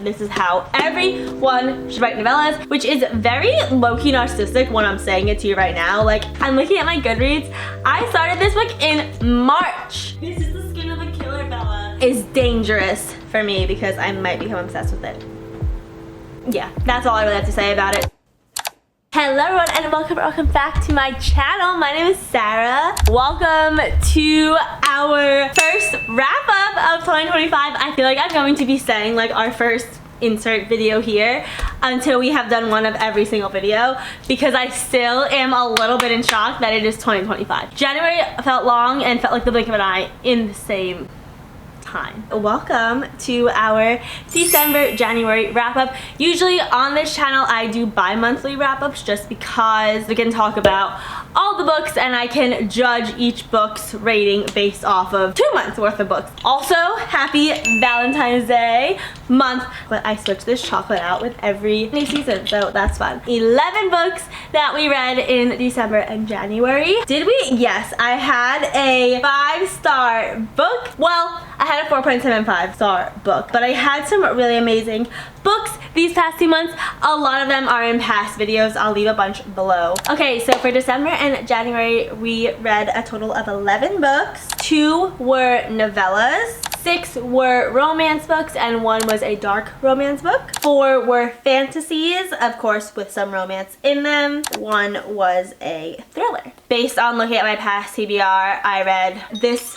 This is how everyone should write novellas, which is very low-key narcissistic when I'm saying it to you right now. Like, I'm looking at my Goodreads. I started this book in March. This is the Skin of a Killer Bella. It's dangerous for me because I might become obsessed with it. Yeah, that's all I really have to say about it. Hello everyone and welcome back to my channel. My name is Sarah. Welcome to our first wrap up of 2025. I feel like I'm going to be saying like our first insert video here until we have done one of every single video because I still am a little bit in shock that it is 2025. January felt long and felt like the blink of an eye in the same time. Welcome to our December, January wrap-up. Usually on this channel I do bi-monthly wrap-ups just because we can talk about all the books and I can judge each book's rating based off of 2 months worth of books. Also, happy Valentine's Day month, but I switch this chocolate out with every new season, so that's fun. 11 books that we read in December and January. Did we? Yes, I had a 5-star book. Well, I had a 4.75 star book, but I had some really amazing books these past 2 months. A lot of them are in past videos. I'll leave a bunch below. Okay, so for December and January, we read a total of 11 books. 2 were novellas. 6 were romance books and 1 was a dark romance book. 4 were fantasies, of course with some romance in them. 1 was a thriller. Based on looking at my past TBR, I read this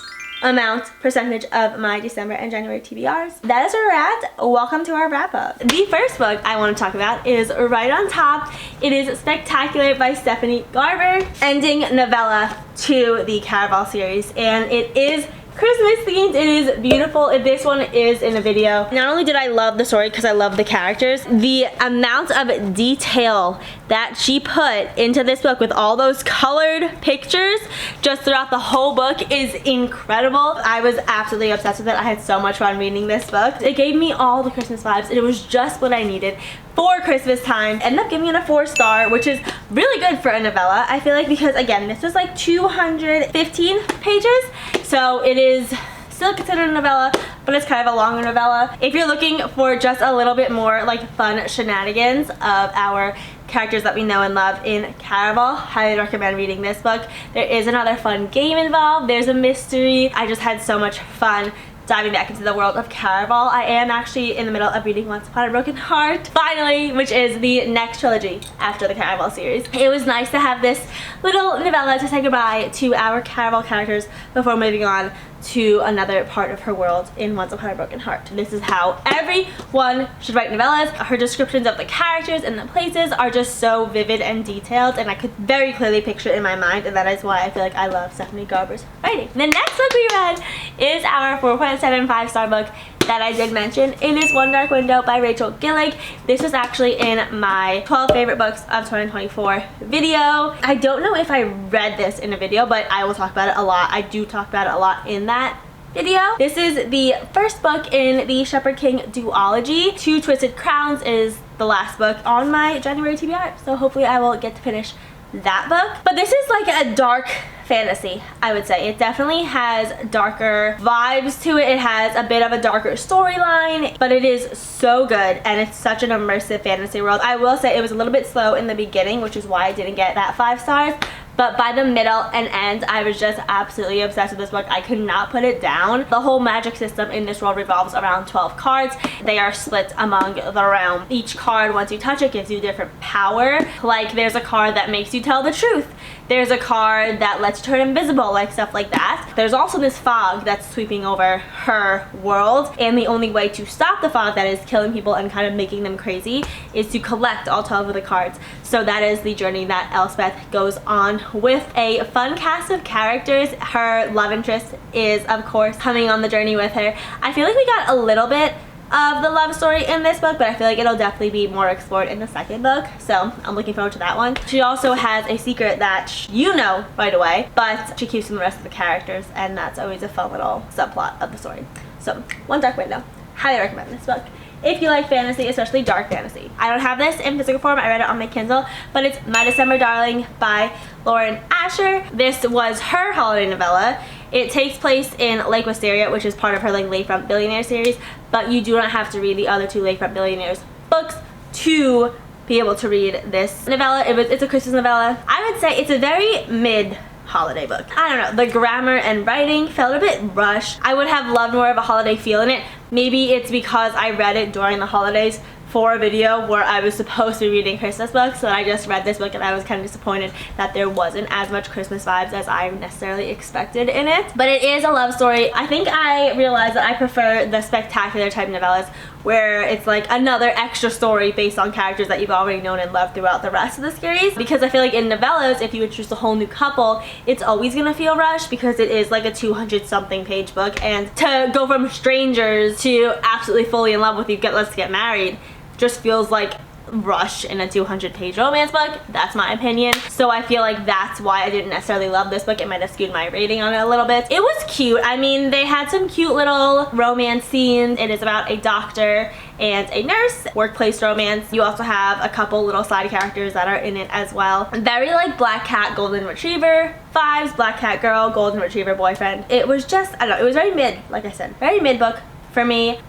percentage of my December and January TBRs. That is where we're at. Welcome to our wrap up. The first book I want to talk about is Right on Top. It is Spectacular by Stephanie Garber, ending novella to the Caraval series, and it is Christmas themed. It is beautiful. This one is in a video. Not only did I love the story because I love the characters, the amount of detail that she put into this book with all those colored pictures just throughout the whole book is incredible. I was absolutely obsessed with it. I had so much fun reading this book. It gave me all the Christmas vibes. It was just what I needed for Christmas time. Ended up giving it a 4-star, which is really good for a novella. I feel like because again, this was like 215 pages, so it is still considered a novella, but it's kind of a longer novella. If you're looking for just a little bit more like fun shenanigans of our characters that we know and love in Caraval, highly recommend reading this book. There is another fun game involved. There's a mystery. I just had so much fun diving back into the world of Caraval. I am actually in the middle of reading Once Upon a Broken Heart, finally, which is the next trilogy after the Caraval series. It was nice to have this little novella to say goodbye to our Caraval characters before moving on to another part of her world in Once Upon a Broken Heart. This is how everyone should write novellas. Her descriptions of the characters and the places are just so vivid and detailed, and I could very clearly picture it in my mind, and that is why I feel like I love Stephanie Garber's writing. The next book we read is our 4.75 star book that I did mention. It is One Dark Window by Rachel Gillig. This was actually in my 12 favorite books of 2024 video. I don't know if I read this in a video, but I will talk about it a lot. I do talk about it a lot in that video. This is the first book in the Shepherd King duology. Two Twisted Crowns is the last book on my January TBR, so hopefully I will get to finish that book. But this is like a dark fantasy, I would say. It definitely has darker vibes to it. It has a bit of a darker storyline, but it is so good and it's such an immersive fantasy world. I will say it was a little bit slow in the beginning, which is why I didn't get that 5 stars. But by the middle and end, I was just absolutely obsessed with this book. I could not put it down. The whole magic system in this world revolves around 12 cards. They are split among the realm. Each card, once you touch it, gives you different power. Like there's a card that makes you tell the truth. There's a card that lets you turn invisible, like stuff like that. There's also this fog that's sweeping over her world, and the only way to stop the fog that is killing people and kind of making them crazy is to collect all 12 of the cards. So that is the journey that Elspeth goes on with a fun cast of characters. Her love interest is, of course, coming on the journey with her. I feel like we got a little bit of the love story in this book, but I feel like it'll definitely be more explored in the second book, so I'm looking forward to that one. She also has a secret that you know right away, but she keeps from the rest of the characters, and that's always a fun little subplot of the story. So, One Dark Window. Highly recommend this book if you like fantasy, especially dark fantasy. I don't have this in physical form. I read it on my Kindle, but it's My December Darling by Lauren Asher. This was her holiday novella, It takes place in Lake Wisteria, which is part of her like Lakefront Billionaire series, but you do not have to read the other 2 Lakefront Billionaires books to be able to read this novella. It's a Christmas novella. I would say it's a very mid holiday book. I don't know, the grammar and writing felt a bit rushed. I would have loved more of a holiday feel in it. Maybe it's because I read it during the holidays for a video where I was supposed to be reading Christmas books, so I just read this book and I was kind of disappointed that there wasn't as much Christmas vibes as I necessarily expected in it. But it is a love story. I think I realized that I prefer the spectacular type novellas where it's like another extra story based on characters that you've already known and loved throughout the rest of the series. Because I feel like in novellas, if you introduce a whole new couple, it's always gonna feel rushed because it is like a 200-something page book, and to go from strangers to absolutely fully in love with you, let's get married, just feels like rush in a 200-page romance book. That's my opinion. So I feel like that's why I didn't necessarily love this book. It might have skewed my rating on it a little bit. It was cute. I mean, they had some cute little romance scenes. It is about a doctor and a nurse, workplace romance. You also have a couple little side characters that are in it as well. Very like Black Cat Golden Retriever vibes, Black Cat Girl Golden Retriever boyfriend. It was just, I don't know, it was very mid, like I said, very mid book for me.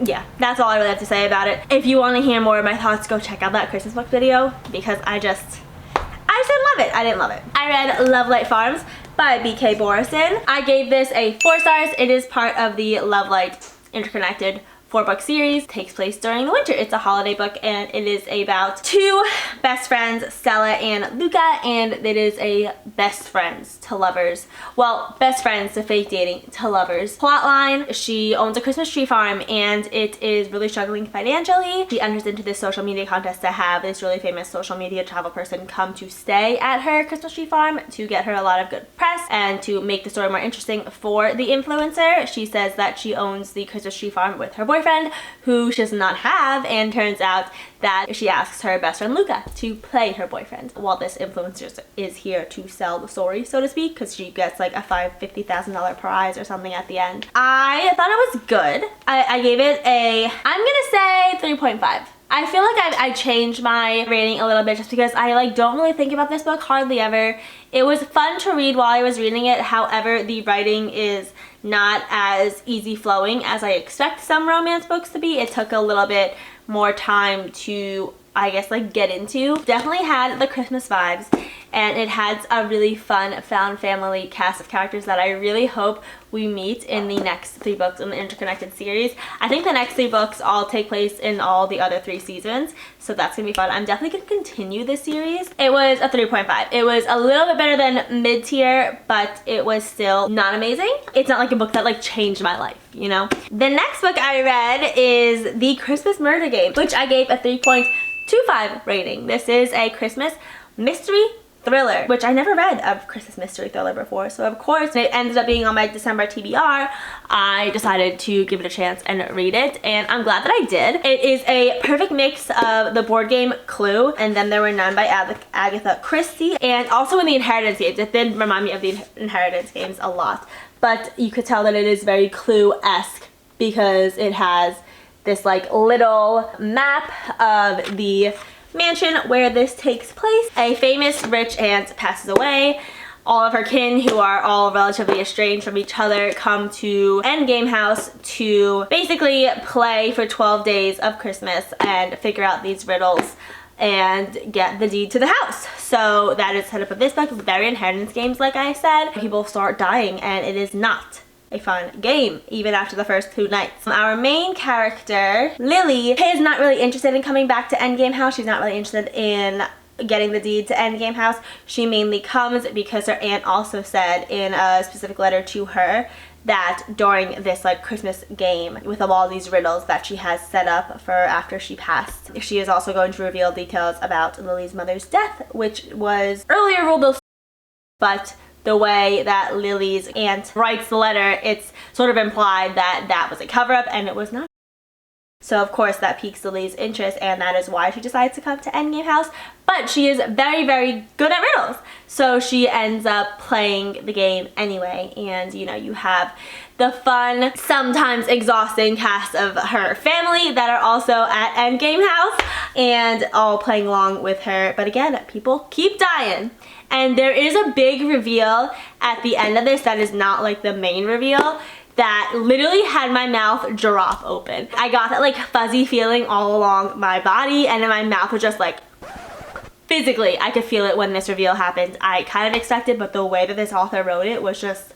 Yeah, that's all I really have to say about it. If you want to hear more of my thoughts, go check out that Christmas book video because I just didn't love it. I didn't love it. I read Love Light Farms by B.K. Borison. I gave this a 4 stars. It is part of the Love Light Interconnected 4-book series. It takes place during the winter. It's a holiday book and it is about 2 best friends, Stella and Luca, and it is a best friends to lovers, well, best friends to fake dating to lovers plotline. She owns a Christmas tree farm and it is really struggling financially. She enters into this social media contest to have this really famous social media travel person come to stay at her Christmas tree farm to get her a lot of good press and to make the story more interesting for the influencer. She says that she owns the Christmas tree farm with her boyfriend, who she does not have, and turns out that she asks her best friend Luca to play her boyfriend while this influencer is here to sell the story, so to speak, because she gets like a $50,000 prize or something at the end. I thought it was good. I gave it a, I'm gonna say 3.5. I feel like I changed my rating a little bit just because I like don't really think about this book hardly ever. It was fun to read while I was reading it. However, the writing is not as easy flowing as I expect some romance books to be. It took a little bit more time to, I guess, like get into. Definitely had the Christmas vibes, and it has a really fun found family cast of characters that I really hope we meet in the next 3 books in the Interconnected series. I think the next 3 books all take place in all the other 3 seasons, so that's gonna be fun. I'm definitely gonna continue this series. It was a 3.5. It was a little bit better than mid-tier, but it was still not amazing. It's not like a book that like changed my life, you know? The next book I read is The Christmas Murder Game, which I gave a 3.25 rating. This is a Christmas mystery thriller, which I never read a Christmas mystery thriller before, so of course it ended up being on my December TBR. I decided to give it a chance and read it, and I'm glad that I did. It is a perfect mix of the board game Clue, and then There Were None by Agatha Christie, and also in the Inheritance games. It did remind me of the Inheritance games a lot, but you could tell that it is very Clue-esque because it has this like little map of the mansion where this takes place. A famous rich aunt passes away. All of her kin, who are all relatively estranged from each other, come to Endgame House to basically play for 12 days of Christmas and figure out these riddles and get the deed to the house. So that is set up of this book. Very Inheritance games, like I said. People start dying and it is not a fun game, even after the first 2 nights. Our main character, Lily, is not really interested in coming back to Endgame House. She's not really interested in getting the deed to Endgame House. She mainly comes because her aunt also said in a specific letter to her that during this like Christmas game with all these riddles that she has set up for after she passed, she is also going to reveal details about Lily's mother's death, which was earlier ruled, but the way that Lily's aunt writes the letter, it's sort of implied that that was a cover-up, and it was not. So of course that piques Lily's interest, and that is why she decides to come to Endgame House. But she is very, very good at riddles, so she ends up playing the game anyway. And you know, you have the fun, sometimes exhausting cast of her family that are also at Endgame House and all playing along with her. But again, people keep dying. And there is a big reveal at the end of this that is not like the main reveal that literally had my mouth drop open. I got that like fuzzy feeling all along my body, and then my mouth was just like, physically, I could feel it when this reveal happened. I kind of expected, but the way that this author wrote it was just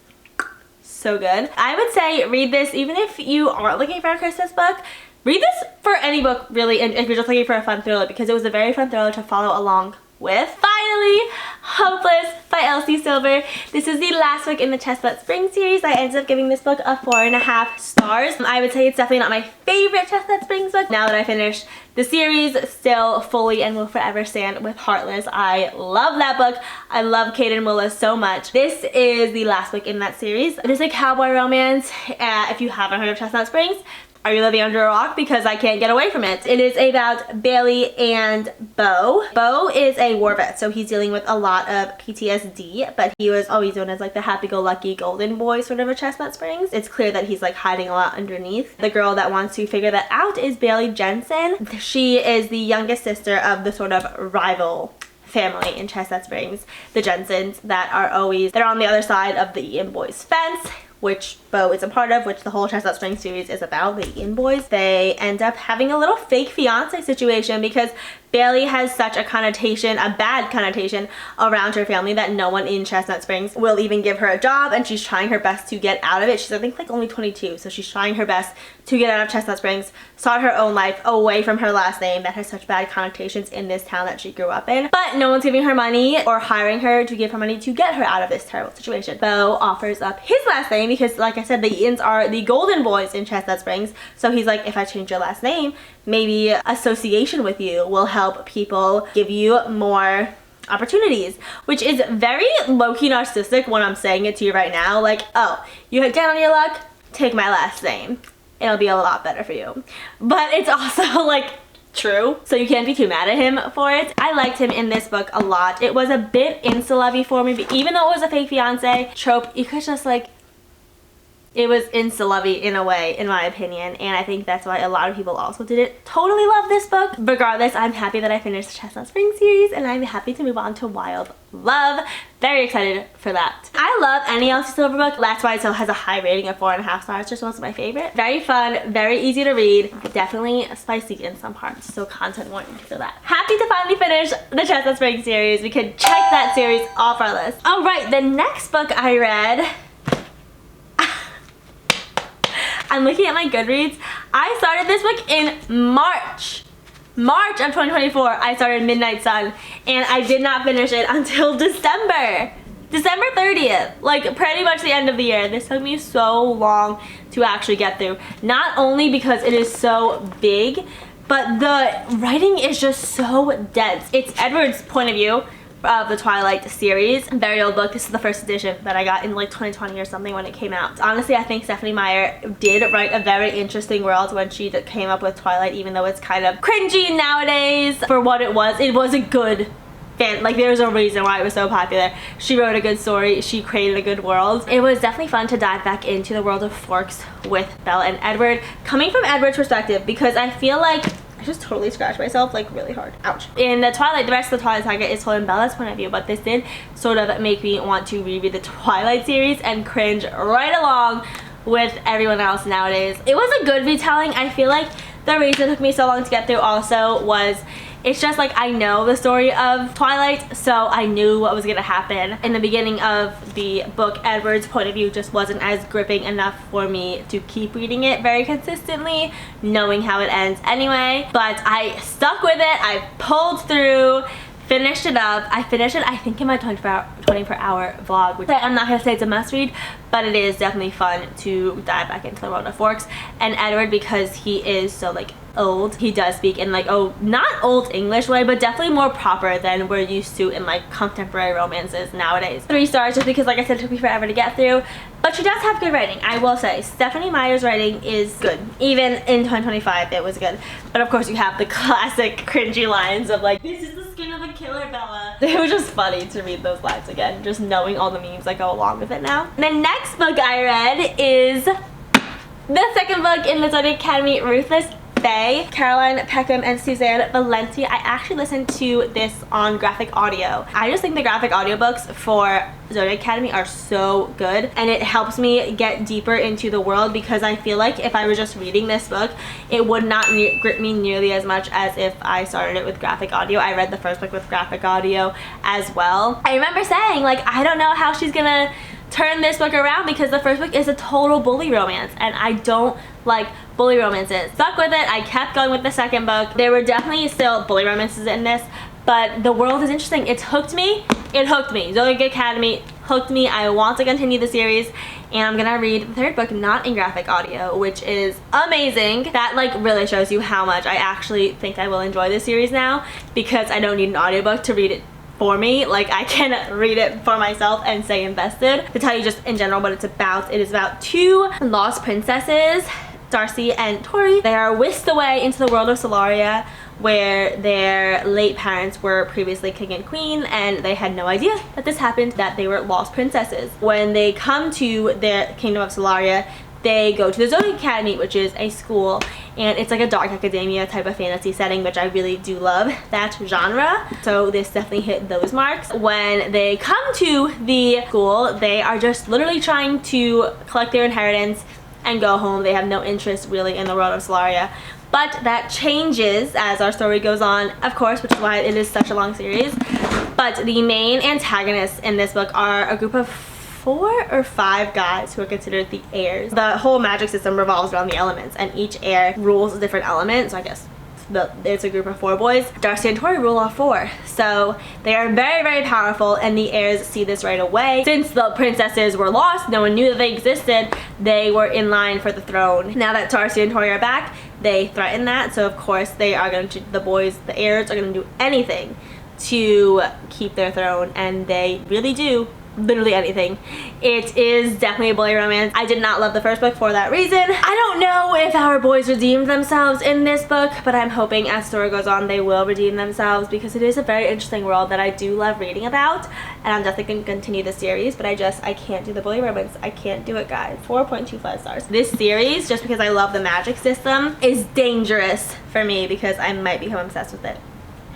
so good. I would say read this even if you aren't looking for a Christmas book. Read this for any book really, and if you're just looking for a fun thriller, because it was a very fun thriller to follow along with. Finally, Hopeless by Elsie Silver. This is the last book in the Chestnut Springs series. I ended up giving this book a 4.5 stars. I would say it's definitely not my favorite Chestnut Springs book. Now that I finished the series, still fully and will forever stand with Heartless. I love that book. I love Caden Willis so much. This is the last book in that series. It is a cowboy romance. If you haven't heard of Chestnut Springs, are you living under a rock? Because I can't get away from it. It is about Bailey and Beau. Beau is a war vet, so he's dealing with a lot of PTSD, but he was always known as like the happy-go-lucky golden boy sort of a Chestnut Springs. It's clear that he's like hiding a lot underneath. The girl that wants to figure that out is Bailey Jensen. She is the youngest sister of the sort of rival family in Chestnut Springs, the Jensens, that are on the other side of the Eaton boys' fence, which Beau is a part of, which the whole Chestnut Springs series is about, the Eaton boys. They end up having a little fake fiance situation because Bailey has such a connotation, a bad connotation around her family that no one in Chestnut Springs will even give her a job, and she's trying her best to get out of it. She's I think like only 22, so she's trying her best to get out of Chestnut Springs, start her own life away from her last name that has such bad connotations in this town that she grew up in. But no one's giving her money or hiring her to give her money to get her out of this terrible situation. Beau offers up his last name because, like I said, the Eatons are the golden boys in Chestnut Springs, so he's like, if I change your last name, maybe association with you will help people give you more opportunities, which is very low-key narcissistic when I'm saying it to you right now. Like, oh, you had down on your luck, take my last name. It'll be a lot better for you. But it's also like true, so you can't be too mad at him for it. I liked him in this book a lot. It was a bit insta-lovey for me, but even though it was a fake fiance trope, you could just like, it was insta-lovey in a way, in my opinion, and I think that's why a lot of people also didn't totally love this book. Regardless, I'm happy that I finished the Chestnut Springs series, and I'm happy to move on to Wild Love. Very excited for that. I love any Elsie Silver book. That's why it still has a high rating of 4.5 stars. Just wasn't my favorite. Very fun, very easy to read, definitely spicy in some parts, so content warning for that. Happy to finally finish the Chestnut Springs series. We could check that series off our list. Alright, the next book I read, I'm looking at my Goodreads. I started this book in March of 2024. I started Midnight Sun, and I did not finish it until December 30th, like pretty much the end of the year. This took me so long to actually get through, not only because it is so big, but the writing is just so dense. It's Edward's point of view of the Twilight series. Very old book. This is the first edition that I got in like 2020 or something when it came out. Honestly, I think Stephenie Meyer did write a very interesting world when she came up with Twilight, even though it's kind of cringy nowadays. For what it was a good fan. Like, there's a reason why it was so popular. She wrote a good story. She created a good world. It was definitely fun to dive back into the world of Forks with Bella and Edward, coming from Edward's perspective, because I feel like I just totally scratched myself like really hard. Ouch. In the Twilight, the rest of the Twilight saga is told in Bella's point of view, but this did sort of make me want to reread the Twilight series and cringe right along with everyone else nowadays. It was a good retelling. I feel like the reason it took me so long to get through also was it's just like I know the story of Twilight, so I knew what was gonna happen. In the beginning of the book, Edward's point of view just wasn't as gripping enough for me to keep reading it very consistently, knowing how it ends anyway. But I stuck with it, I pulled through, finished it up. I finished it, I think, in my 24-hour vlog, which I'm not gonna say it's a must read, but it is definitely fun to dive back into the world of Forks. And Edward, because he is so like old, he does speak in like, oh, not old English way, but definitely more proper than we're used to in like contemporary romances nowadays. 3 stars, just because, like I said, it took me forever to get through, but she does have good writing. I will say Stephenie Meyer's writing is good. Even in 2025 it was good, but of course you have the classic cringy lines of like, this is the skin of a killer, Bella. but it was just funny to read those lines again, just knowing all the memes that go along with it now. The next book I read is the second book in the Zodiac Academy, Ruthless Fae, Caroline Peckham and Suzanne Valenti. I actually listened to this on graphic audio. I just think the graphic audiobooks for Zodiac Academy are so good, and it helps me get deeper into the world, because I feel like if I was just reading this book, it would not grip me nearly as much as if I started it with graphic audio. I read the first book with graphic audio as well. I remember saying, like, I don't know how she's gonna turn this book around, because the first book is a total bully romance, and I don't like bully romances. Stuck with it. I kept going with the second book. There were definitely still bully romances in this, but the world is interesting. It's hooked me. It hooked me. Zodiac Academy hooked me. I want to continue the series, and I'm gonna read the third book not in graphic audio, which is amazing. That like really shows you how much I actually think I will enjoy this series now, because I don't need an audiobook to read it for me. Like, I can read it for myself and stay invested. To tell you just in general what it's about, it is about two lost princesses, Darcy and Tori. They are whisked away into the world of Solaria, where their late parents were previously king and queen, and they had no idea that this happened, that they were lost princesses. When they come to their kingdom of Solaria, they go to the Zodiac Academy, which is a school, and it's like a dark academia type of fantasy setting, which I really do love that genre. So this definitely hit those marks. When they come to the school, they are just literally trying to collect their inheritance and go home. They have no interest really in the world of Solaria. But that changes as our story goes on, of course, which is why it is such a long series. But the main antagonists in this book are a group of 4 or 5 guys who are considered the heirs. The whole magic system revolves around the elements, and each heir rules a different element, so I guess it's a group of 4 boys. Darcy and Tori rule all 4. So they are very, very powerful, and the heirs see this right away. Since the princesses were lost, no one knew that they existed, they were in line for the throne. Now that Darcy and Tori are back, they threaten that, so of course they are going to, the boys, the heirs, are going to do anything to keep their throne, and they really do. Literally anything. It is definitely a bully romance. I did not love the first book for that reason. I don't know if our boys redeemed themselves in this book, but I'm hoping as story goes on they will redeem themselves, because it is a very interesting world that I do love reading about, and I'm definitely going to continue the series, but I can't do the bully romance. I can't do it, guys. 4.25 stars. This series, just because I love the magic system, is dangerous for me, because I might become obsessed with it.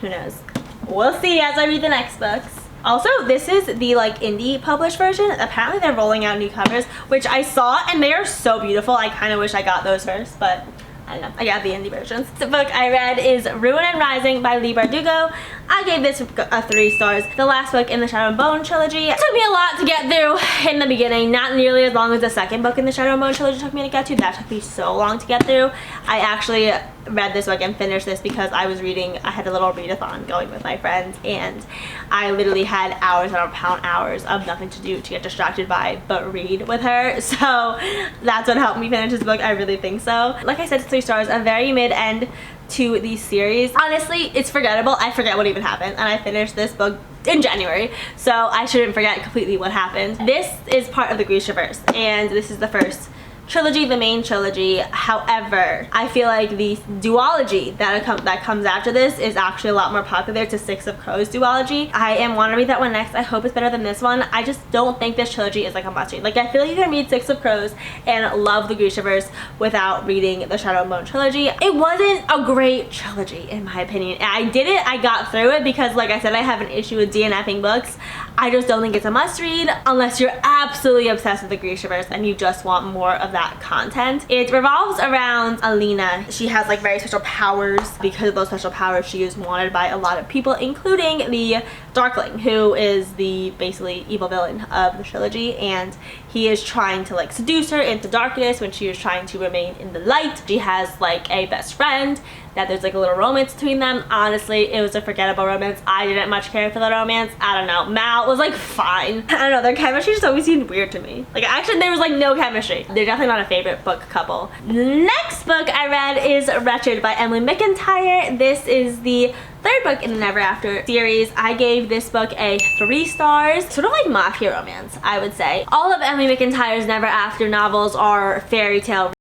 Who knows? We'll see as I read the next books. Also, this is the like indie published version. Apparently they're rolling out new covers, which I saw, and they are so beautiful. I kind of wish I got those first, but I don't know. I got the indie versions. The book I read is Ruin and Rising by Leigh Bardugo. I gave this 3 stars. The last book in the Shadow and Bone trilogy. It took me a lot to get through in the beginning. Not nearly as long as the second book in the Shadow and Bone trilogy took me to get to. That took me so long to get through. I actually read this book and finished this because I was reading, I had a little readathon going with my friends, and I literally had hours upon hours of nothing to do to get distracted by but read with her. So that's what helped me finish this book. I really think so. Like I said, it's 3 stars. A very mid-end to the series. Honestly, it's forgettable. I forget what even happened, and I finished this book in January, so I shouldn't forget completely what happened. This is part of the Grishaverse, and this is the first trilogy, the main trilogy. However, I feel like the duology that comes after this is actually a lot more popular. To Six of Crows duology. I want to read that one next. I hope it's better than this one. I just don't think this trilogy is like a must read. Like, I feel like you can read Six of Crows and love the Grishaverse without reading the Shadow and Bone trilogy. It wasn't a great trilogy in my opinion. I got through it because, like I said, I have an issue with DNFing books. I just don't think it's a must read unless you're absolutely obsessed with the Grishaverse and you just want more of that content. It revolves around Alina. She has like very special powers. Because of those special powers, she is wanted by a lot of people, including the Darkling, who is the basically evil villain of the trilogy, and he is trying to like seduce her into darkness when she is trying to remain in the light. She has like a best friend that there's like a little romance between them. Honestly, it was a forgettable romance. I didn't much care for the romance. I don't know. Mal was like fine. I don't know, their chemistry just always seemed weird to me. Like, actually there was like no chemistry. They're definitely not a favorite book couple. Next book I read is Wretched by Emily McIntyre. This is the 3rd book in the Never After series. I gave this book a 3 stars. Sort of like mafia romance, I would say. All of Emily McIntyre's Never After novels are fairy tale.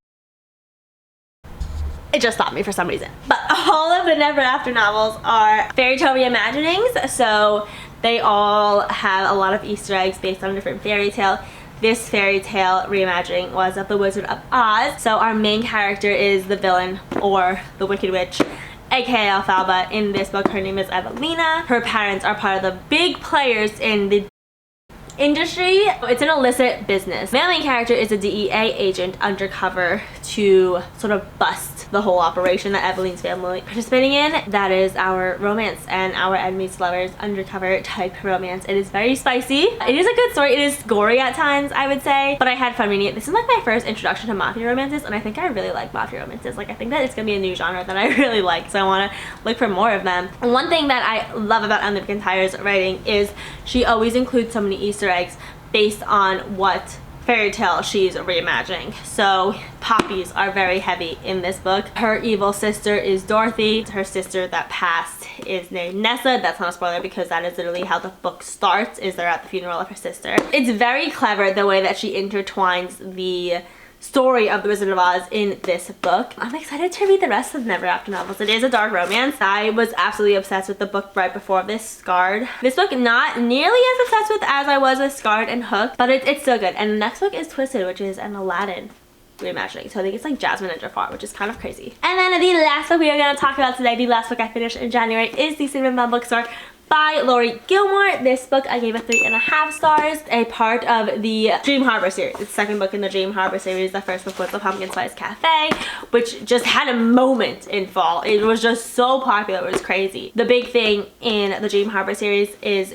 It just stopped me for some reason. But all of the Never After novels are fairy tale reimaginings. So They all have a lot of Easter eggs based on a different fairy tale. This fairy tale reimagining was of the Wizard of Oz. So our main character is the villain, or the Wicked Witch, aka Elphaba. In this book, her name is Evelina. Her parents are part of the big players in the industry. It's an illicit business. My main character is a DEA agent undercover to sort of bust the whole operation that Eveline's family participating in. That is our romance and our enemies to lovers undercover type romance. It is very spicy. It is a good story. It is gory at times, I would say, but I had fun reading it. This is like my first introduction to mafia romances, and I think I really like mafia romances. Like, I think that it's gonna be a new genre that I really like, so I want to look for more of them. One thing that I love about Emily McIntyre's writing is she always includes so many Easter eggs based on what fairy tale she's reimagining. So poppies are very heavy in this book. Her evil sister is Dorothy. Her sister that passed is named Nessa. That's not a spoiler because that is literally how the book starts, is they're at the funeral of her sister. It's very clever the way that she intertwines the story of the Wizard of Oz in this book. I'm excited to read the rest of the Never After novels. It is a dark romance. I was absolutely obsessed with the book right before this, Scarred. This book not nearly as obsessed with as I was with Scarred and Hooked, but it's still good. And the next book is Twisted, which is an Aladdin reimagining. So I think it's like Jasmine and Jafar, which is kind of crazy. And then the last book we are going to talk about today, the last book I finished in January, is The Cinnamon Bun Bookstore by Laurie Gilmore. This book I gave it 3.5 stars. A part of the Dream Harbor series. It's the second book in the Dream Harbor series. The first book was The Pumpkin Spice Cafe, which just had a moment in fall. It was just so popular. It was crazy. The big thing in the Dream Harbor series is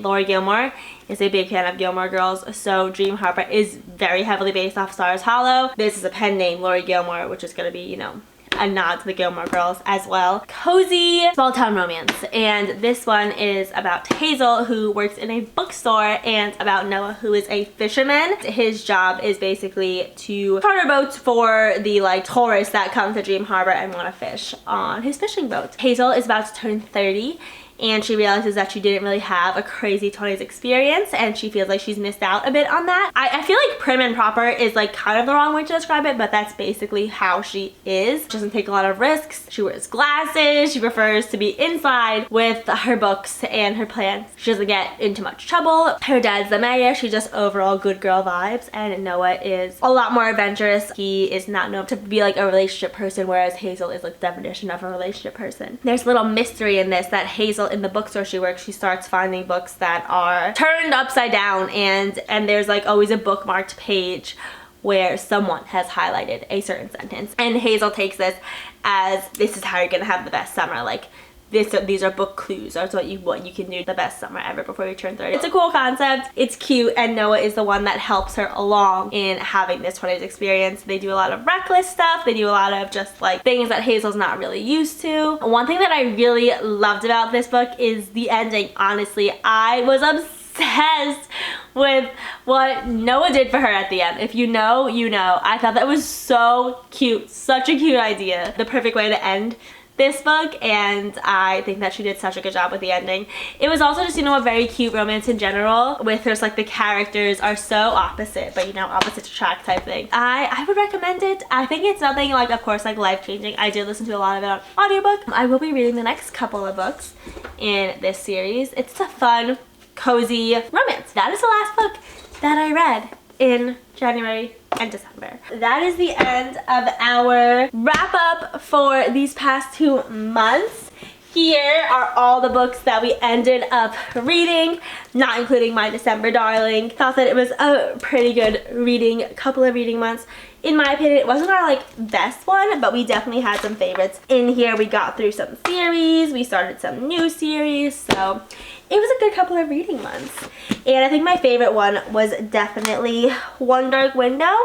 Laurie Gilmore, is a big fan of Gilmore Girls, so Dream Harbor is very heavily based off Stars Hollow. This is a pen name, Laurie Gilmore, which is going to be, you know, a nod to the Gilmore Girls as well. Cozy small town romance, and this one is about Hazel, who works in a bookstore, and about Noah, who is a fisherman. His job is basically to charter boats for the like tourists that come to Dream Harbor and want to fish on his fishing boat. Hazel is about to turn 30, and she realizes that she didn't really have a crazy 20s experience, and she feels like she's missed out a bit on that. I feel like prim and proper is like kind of the wrong way to describe it, but that's basically how she is. She doesn't take a lot of risks. She wears glasses. She prefers to be inside with her books and her plants. She doesn't get into much trouble. Her dad's the mayor. She just overall good girl vibes, and Noah is a lot more adventurous. He is not known to be like a relationship person, whereas Hazel is like the definition of a relationship person. There's a little mystery in this that Hazel, in the bookstore she works, she starts finding books that are turned upside down, and there's like always a bookmarked page where someone has highlighted a certain sentence, and Hazel takes this as this is how you're gonna have the best summer. Like these are book clues. That's what you can do the best summer ever before you turn 30. It's a cool concept. It's cute, and Noah is the one that helps her along in having this 20s experience. They do a lot of reckless stuff. They do a lot of just like things that Hazel's not really used to. One thing that I really loved about this book is the ending. Honestly, I was obsessed with what Noah did for her at the end. If you know, you know. I thought that was so cute. Such a cute idea. The perfect way to end this book, and I think that she did such a good job with the ending. It was also just, you know, a very cute romance in general, with just like the characters are so opposite, but you know, opposite attract type thing. I would recommend it. I think it's nothing like, of course, like life-changing. I did listen to a lot of it on audiobook. I will be reading the next couple of books in this series. It's a fun, cozy romance. That is the last book that I read in January and December. That is the end of our wrap up for these past 2 months. Here are all the books that we ended up reading, not including my December darling. Thought that it was a pretty good couple of reading months. In my opinion, it wasn't our like best one, but we definitely had some favorites. In here we got through some series, we started some new series, so it was a good couple of reading months. And I think my favorite one was definitely One Dark Window,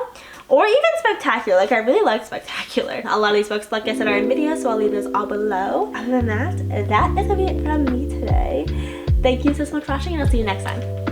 or even Spectacular. Like, I really like Spectacular. A lot of these books, like I said, are in video, so I'll leave those all below. Other than that, that is it from me today. Thank you so much for watching, and I'll see you next time.